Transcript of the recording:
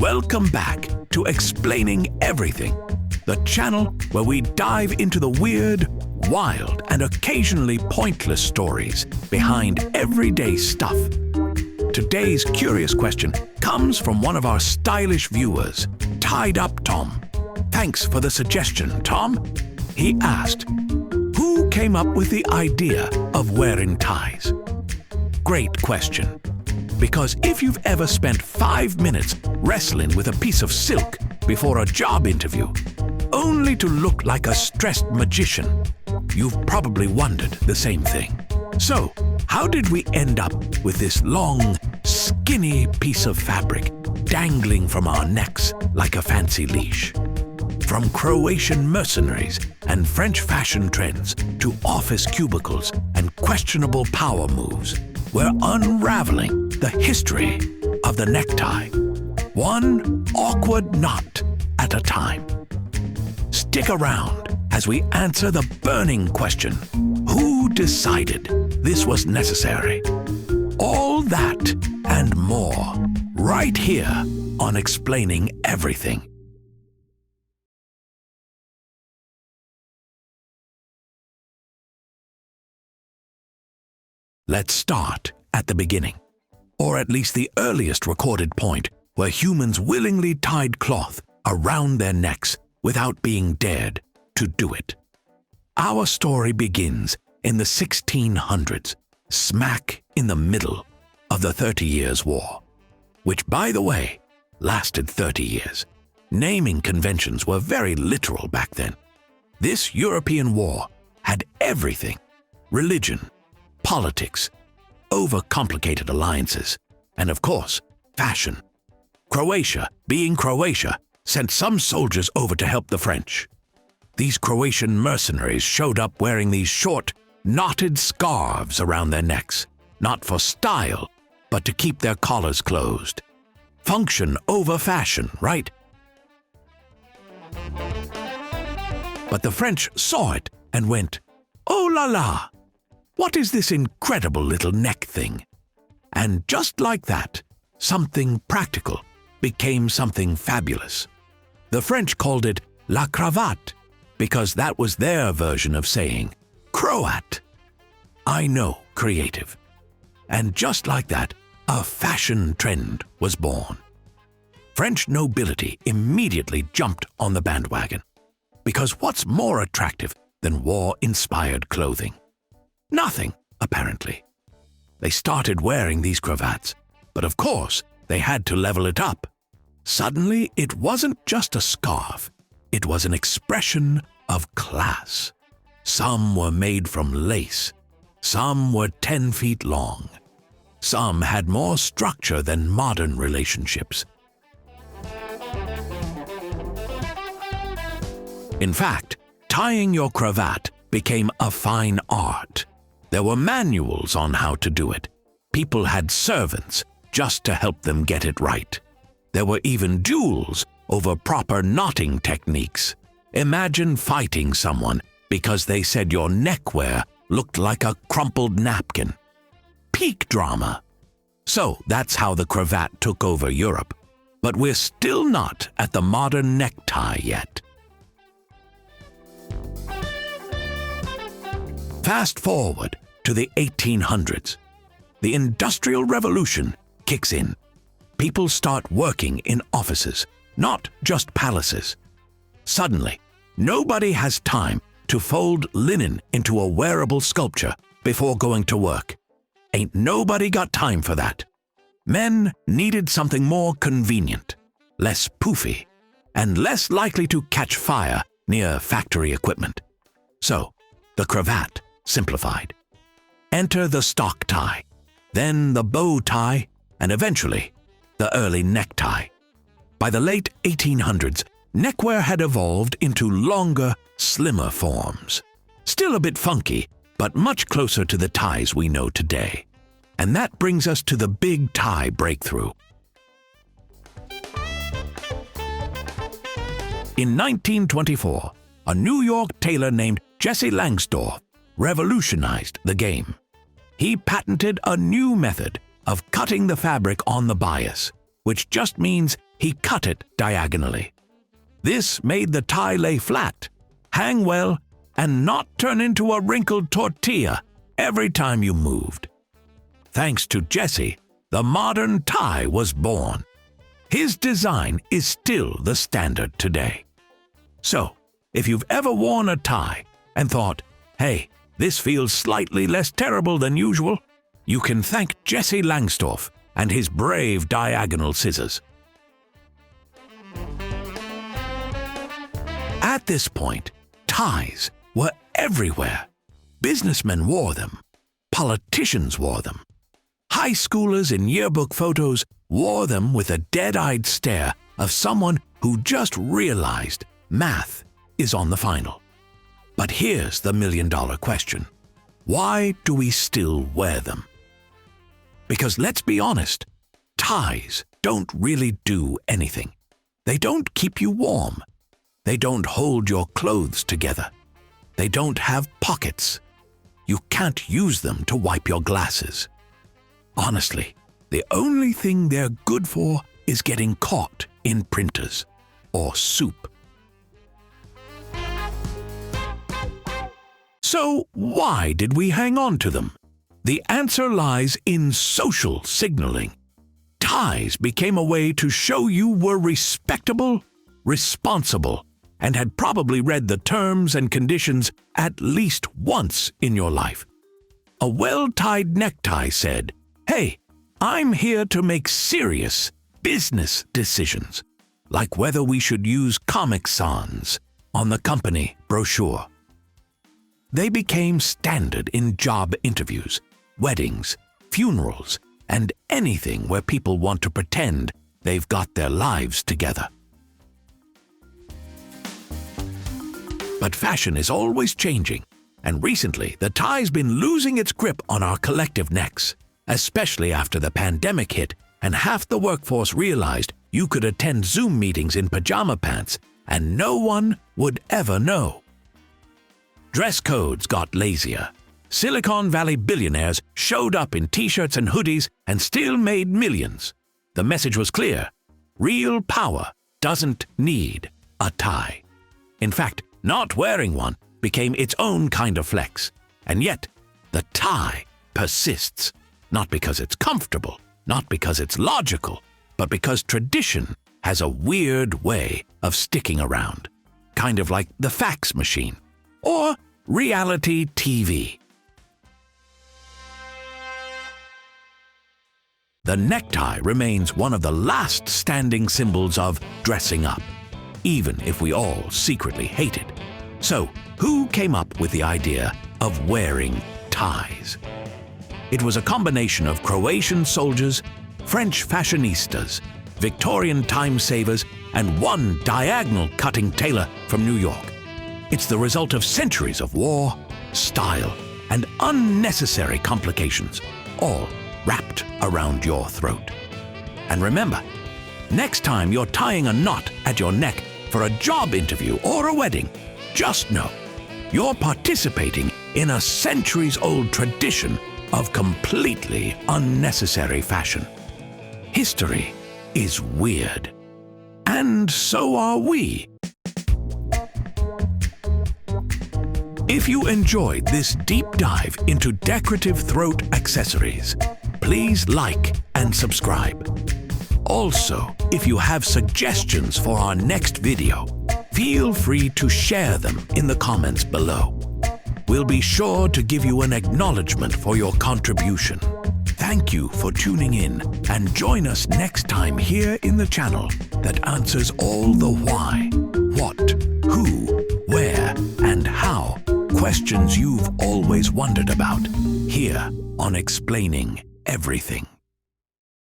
Welcome back to Explaining Everything, the channel where we dive into the weird, wild, and occasionally pointless stories behind everyday stuff. Today's curious question comes from one of our stylish viewers, Tied Up Tom. Thanks for the suggestion, Tom. He asked, who came up with the idea of wearing ties? Great question. Because if you've ever spent 5 minutes wrestling with a piece of silk before a job interview, only to look like a stressed magician, you've probably wondered the same thing. So, how did we end up with this long, skinny piece of fabric dangling from our necks like a fancy leash? From Croatian mercenaries and French fashion trends to office cubicles and questionable power moves, we're unraveling the history of the necktie, one awkward knot at a time. Stick around as we answer the burning question, who decided this was necessary? All that and more, right here on Explaining Everything. Let's start at the beginning, or at least the earliest recorded point where humans willingly tied cloth around their necks without being dared to do it. Our story begins in the 1600s, smack in the middle of the 30 Years' War, which, by the way, lasted 30 years. Naming conventions were very literal back then. This European war had everything: religion, politics, overcomplicated alliances, and of course, fashion. Croatia, being Croatia, sent some soldiers over to help the French. These Croatian mercenaries showed up wearing these short, knotted scarves around their necks, not for style, but to keep their collars closed. Function over fashion, right? But the French saw it and went, "Oh la la! What is this incredible little neck thing?" And just like that, something practical became something fabulous. The French called it la cravat, because that was their version of saying Croat. I know, creative. And just like that, a fashion trend was born. French nobility immediately jumped on the bandwagon, because what's more attractive than war-inspired clothing? Nothing, apparently. They started wearing these cravats, but of course, they had to level it up. Suddenly, it wasn't just a scarf. It was an expression of class. Some were made from lace. Some were 10 feet long. Some had more structure than modern relationships. In fact, tying your cravat became a fine art. There were manuals on how to do it. People had servants just to help them get it right. There were even duels over proper knotting techniques. Imagine fighting someone because they said your neckwear looked like a crumpled napkin. Peak drama. So that's how the cravat took over Europe. But we're still not at the modern necktie yet. Fast forward to the 1800s. The Industrial Revolution kicks in. People start working in offices, not just palaces. Suddenly, nobody has time to fold linen into a wearable sculpture before going to work. Ain't nobody got time for that. Men needed something more convenient, less poofy, and less likely to catch fire near factory equipment. So, the cravat simplified. Enter the stock tie, then the bow tie, and eventually, the early necktie. By the late 1800s, neckwear had evolved into longer, slimmer forms. Still a bit funky, but much closer to the ties we know today. And that brings us to the big tie breakthrough. In 1924, a New York tailor named Jesse Langsdorf revolutionized the game. He patented a new method of cutting the fabric on the bias, which just means he cut it diagonally. This made the tie lay flat, hang well, and not turn into a wrinkled tortilla every time you moved. Thanks to Jesse, the modern tie was born. His design is still the standard today. So, if you've ever worn a tie and thought, hey, this feels slightly less terrible than usual, you can thank Jesse Langsdorf and his brave diagonal scissors. At this point, ties were everywhere. Businessmen wore them. Politicians wore them. High schoolers in yearbook photos wore them with a dead-eyed stare of someone who just realized math is on the final. But here's the million-dollar question. Why do we still wear them? Because let's be honest, ties don't really do anything. They don't keep you warm. They don't hold your clothes together. They don't have pockets. You can't use them to wipe your glasses. Honestly, the only thing they're good for is getting caught in printers or soup. So why did we hang on to them? The answer lies in social signaling. Ties became a way to show you were respectable, responsible, and had probably read the terms and conditions at least once in your life. A well-tied necktie said, "Hey, I'm here to make serious business decisions, like whether we should use Comic Sans on the company brochure." They became standard in job interviews, weddings, funerals, and anything where people want to pretend they've got their lives together. But fashion is always changing, and recently the tie's been losing its grip on our collective necks, especially after the pandemic hit and half the workforce realized you could attend Zoom meetings in pajama pants and no one would ever know. Dress codes got lazier. Silicon Valley billionaires showed up in t-shirts and hoodies and still made millions. The message was clear. Real power doesn't need a tie. In fact, not wearing one became its own kind of flex. And yet, the tie persists. Not because it's comfortable, not because it's logical, but because tradition has a weird way of sticking around. Kind of like the fax machine or reality TV. The necktie remains one of the last standing symbols of dressing up, even if we all secretly hate it. So, who came up with the idea of wearing ties? It was a combination of Croatian soldiers, French fashionistas, Victorian time-savers, and one diagonal-cutting tailor from New York. It's the result of centuries of war, style, and unnecessary complications, all wrapped around your throat. And remember, next time you're tying a knot at your neck for a job interview or a wedding, just know you're participating in a centuries-old tradition of completely unnecessary fashion. History is weird, and so are we. If you enjoyed this deep dive into decorative throat accessories, please like and subscribe. Also, if you have suggestions for our next video, feel free to share them in the comments below. We'll be sure to give you an acknowledgement for your contribution. Thank you for tuning in, and join us next time here in the channel that answers all the why, what, who, where, and how questions you've always wondered about, here on Explaining Everything.